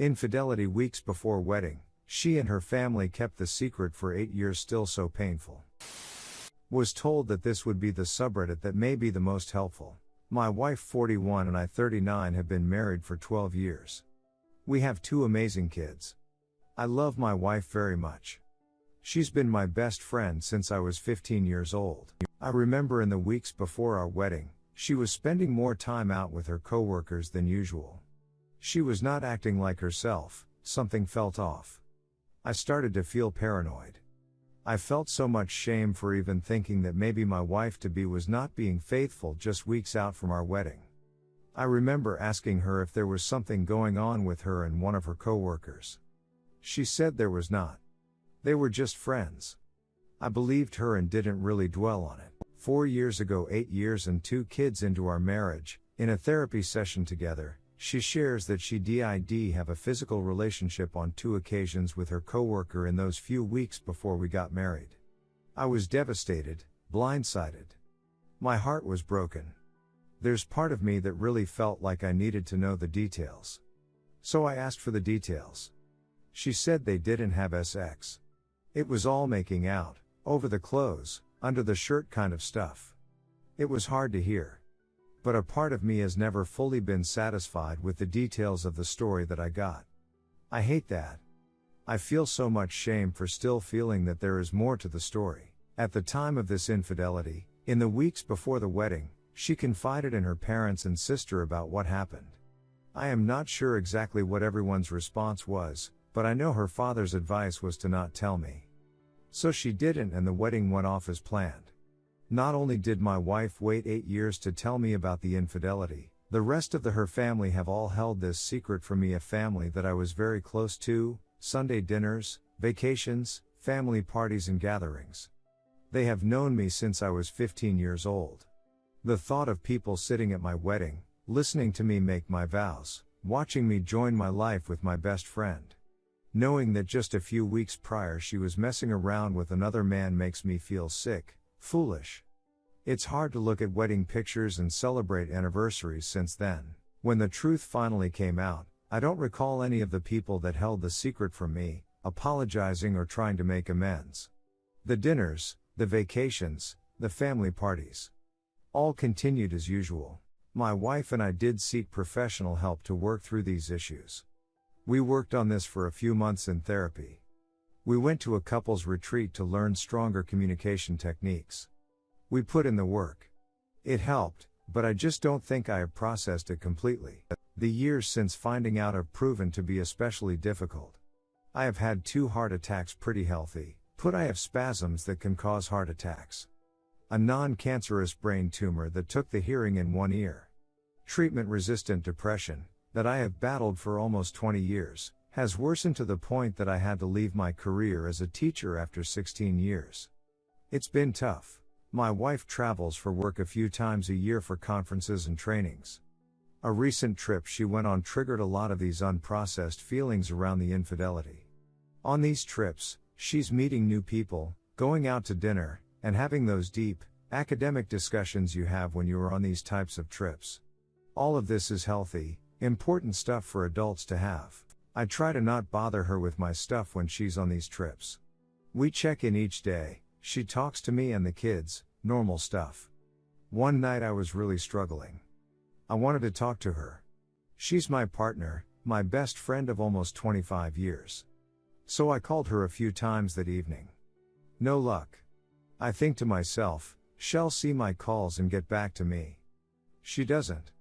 Infidelity weeks before wedding. She and her family kept the secret for 8 years, still so painful. Was told that this would be the subreddit that may be the most helpful. My wife 41 and I 39 have been married for 12 years. We have 2 amazing kids. I love my wife very much. She's been my best friend since I was 15 years old. I remember in the weeks before our wedding, she was spending more time out with her coworkers than usual. She was not acting like herself, something felt off. I started to feel paranoid. I felt so much shame for even thinking that maybe my wife-to-be was not being faithful just weeks out from our wedding. I remember asking her if there was something going on with her and one of her coworkers. She said there was not. They were just friends. I believed her and didn't really dwell on it. 4 years ago, 8 years and 2 kids into our marriage, in a therapy session together, she shares that she did have a physical relationship on 2 occasions with her coworker in those few weeks before we got married. I was devastated, blindsided. My heart was broken. There's part of me that really felt like I needed to know the details. So I asked for the details. She said they didn't have sex. It was all making out, over the clothes, under the shirt kind of stuff. It was hard to hear. But a part of me has never fully been satisfied with the details of the story that I got. I hate that. I feel so much shame for still feeling that there is more to the story. At the time of this infidelity, in the weeks before the wedding, she confided in her parents and sister about what happened. I am not sure exactly what everyone's response was, but I know her father's advice was to not tell me. So she didn't, and the wedding went off as planned. Not only did my wife wait 8 years to tell me about the infidelity, the rest of her family have all held this secret from me, a family that I was very close to, Sunday dinners, vacations, family parties and gatherings. They have known me since I was 15 years old. The thought of people sitting at my wedding, listening to me make my vows, watching me join my life with my best friend, knowing that just a few weeks prior she was messing around with another man makes me feel sick, foolish. It's hard to look at wedding pictures and celebrate anniversaries since then. When the truth finally came out, I don't recall any of the people that held the secret from me, apologizing or trying to make amends. The dinners, the vacations, the family parties, all continued as usual. My wife and I did seek professional help to work through these issues. We worked on this for a few months in therapy. We went to a couples retreat to learn stronger communication techniques. We put in the work. It helped, but I just don't think I have processed it completely. The years since finding out have proven to be especially difficult. I have had 2 heart attacks pretty healthy, but I have spasms that can cause heart attacks. A non-cancerous brain tumor that took the hearing in one ear. Treatment-resistant depression, that I have battled for almost 20 years, has worsened to the point that I had to leave my career as a teacher after 16 years. It's been tough. My wife travels for work a few times a year for conferences and trainings. A recent trip she went on triggered a lot of these unprocessed feelings around the infidelity. On these trips, she's meeting new people, going out to dinner, and having those deep, academic discussions you have when you are on these types of trips. All of this is healthy, important stuff for adults to have. I try to not bother her with my stuff when she's on these trips. We check in each day, she talks to me and the kids, normal stuff. One night I was really struggling. I wanted to talk to her. She's my partner, my best friend of almost 25 years. So I called her a few times that evening. No luck. I think to myself, she'll see my calls and get back to me. She doesn't.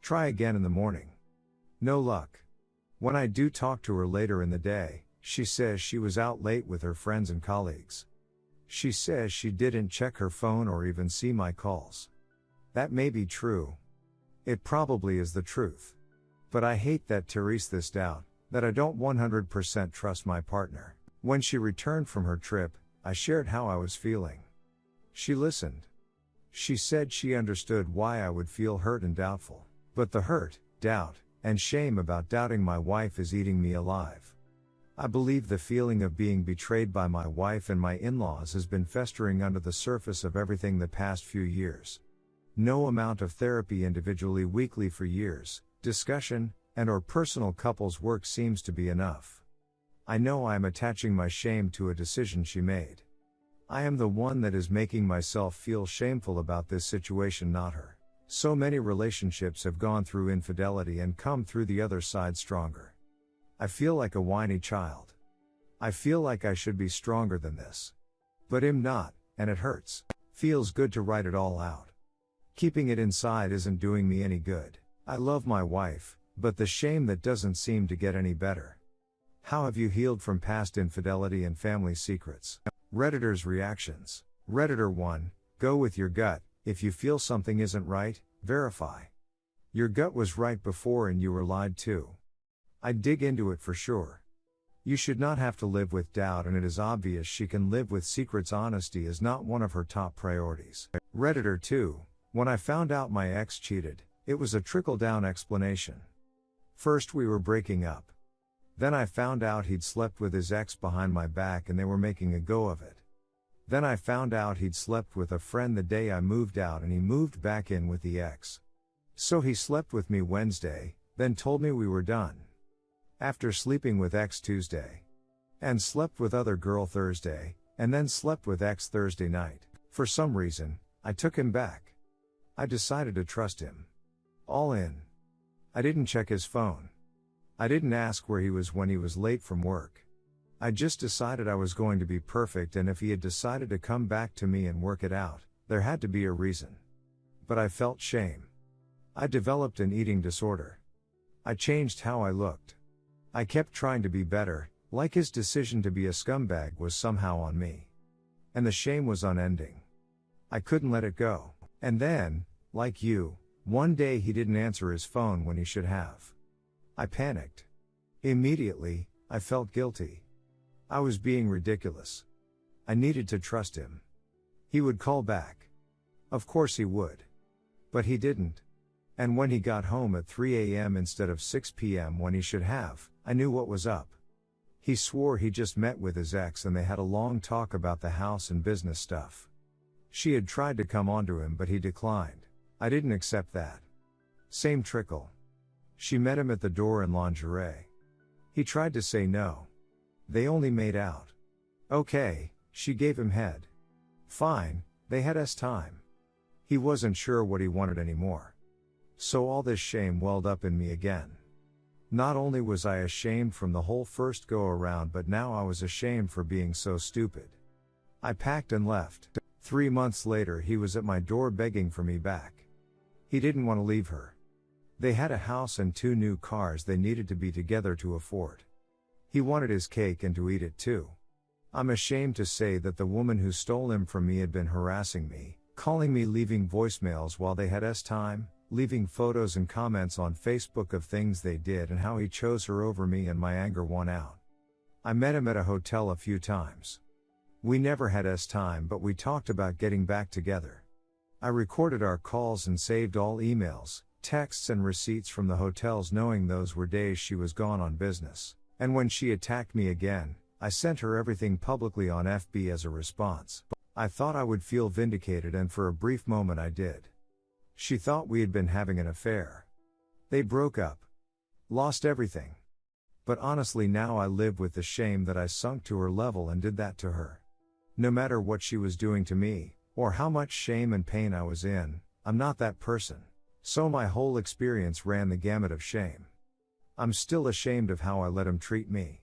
Try again in the morning. No luck. When I do talk to her later in the day, she says she was out late with her friends and colleagues. She says she didn't check her phone or even see my calls. That may be true. It probably is the truth. But I hate that Therese this doubt, that I don't 100% trust my partner. When she returned from her trip, I shared how I was feeling. She listened. She said she understood why I would feel hurt and doubtful. But the hurt, doubt, and shame about doubting my wife is eating me alive. I believe the feeling of being betrayed by my wife and my in-laws has been festering under the surface of everything the past few years. No amount of therapy individually weekly for years, discussion, and or personal couples work seems to be enough. I know I am attaching my shame to a decision she made. I am the one that is making myself feel shameful about this situation, not her. So many relationships have gone through infidelity and come through the other side stronger. I feel like a whiny child. I feel like I should be stronger than this. But I'm not, and it hurts. Feels good to write it all out. Keeping it inside isn't doing me any good. I love my wife, but the shame that doesn't seem to get any better. How have you healed from past infidelity and family secrets? Redditor's reactions. Redditor 1, go with your gut. If you feel something isn't right, verify. Your gut was right before and you were lied to. I'd dig into it for sure. You should not have to live with doubt, and it is obvious she can live with secrets. Honesty is not one of her top priorities. Redditor 2, when I found out my ex cheated, it was a trickle-down explanation. First we were breaking up. Then I found out he'd slept with his ex behind my back and they were making a go of it. Then I found out he'd slept with a friend the day I moved out and he moved back in with the ex. So he slept with me Wednesday, then told me we were done. After sleeping with ex Tuesday. And slept with other girl Thursday, and then slept with ex Thursday night. For some reason, I took him back. I decided to trust him. All in. I didn't check his phone. I didn't ask where he was when he was late from work. I just decided I was going to be perfect, and if he had decided to come back to me and work it out, there had to be a reason. But I felt shame. I developed an eating disorder. I changed how I looked. I kept trying to be better, like his decision to be a scumbag was somehow on me. And the shame was unending. I couldn't let it go. And then, like you, one day he didn't answer his phone when he should have. I panicked. Immediately, I felt guilty. I was being ridiculous. I needed to trust him. He would call back. Of course he would. But he didn't. And when he got home at 3 a.m. instead of 6 p.m. when he should have, I knew what was up. He swore he just met with his ex and they had a long talk about the house and business stuff. She had tried to come onto him but he declined. I didn't accept that. Same trickle. She met him at the door in lingerie. He tried to say no. They only made out. Okay, she gave him head. Fine, they had time. He wasn't sure what he wanted anymore. So all this shame welled up in me again. Not only was I ashamed from the whole first go around, but now I was ashamed for being so stupid. I packed and left. 3 months later he was at my door begging for me back. He didn't want to leave her. They had a house and 2 new cars they needed to be together to afford. He wanted his cake and to eat it too. I'm ashamed to say that the woman who stole him from me had been harassing me, calling me, leaving voicemails while they had time, leaving photos and comments on Facebook of things they did and how he chose her over me, and my anger won out. I met him at a hotel a few times. We never had time, but we talked about getting back together. I recorded our calls and saved all emails, texts and receipts from the hotels, knowing those were days she was gone on business. And when she attacked me again, I sent her everything publicly on FB as a response. I thought I would feel vindicated, and for a brief moment I did. She thought we had been having an affair. They broke up. Lost everything. But honestly now I live with the shame that I sunk to her level and did that to her. No matter what she was doing to me, or how much shame and pain I was in, I'm not that person. So my whole experience ran the gamut of shame. I'm still ashamed of how I let him treat me.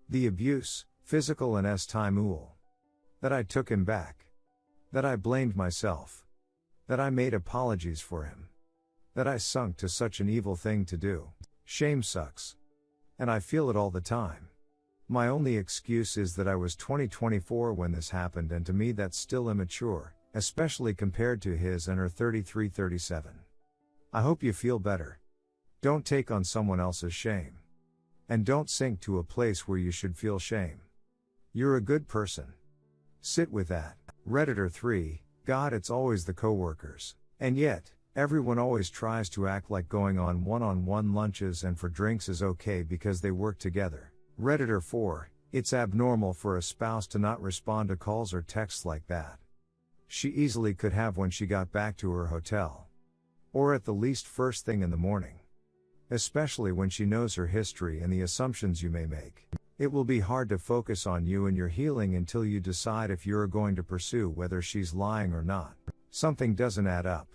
The abuse, physical and time. That I took him back. That I blamed myself. That I made apologies for him. That I sunk to such an evil thing to do. Shame sucks. And I feel it all the time. My only excuse is that I was 24 when this happened, and to me that's still immature, especially compared to his and her 33-37. I hope you feel better. Don't take on someone else's shame. And don't sink to a place where you should feel shame. You're a good person. Sit with that. Redditor 3, God, it's always the coworkers. And yet, everyone always tries to act like going on one-on-one lunches and for drinks is okay because they work together. Redditor 4, it's abnormal for a spouse to not respond to calls or texts like that. She easily could have when she got back to her hotel. Or at the least first thing in the morning. especially when she knows her history and the assumptions you may make. It will be hard to focus on you and your healing until you decide if you're going to pursue whether she's lying or not. Something doesn't add up.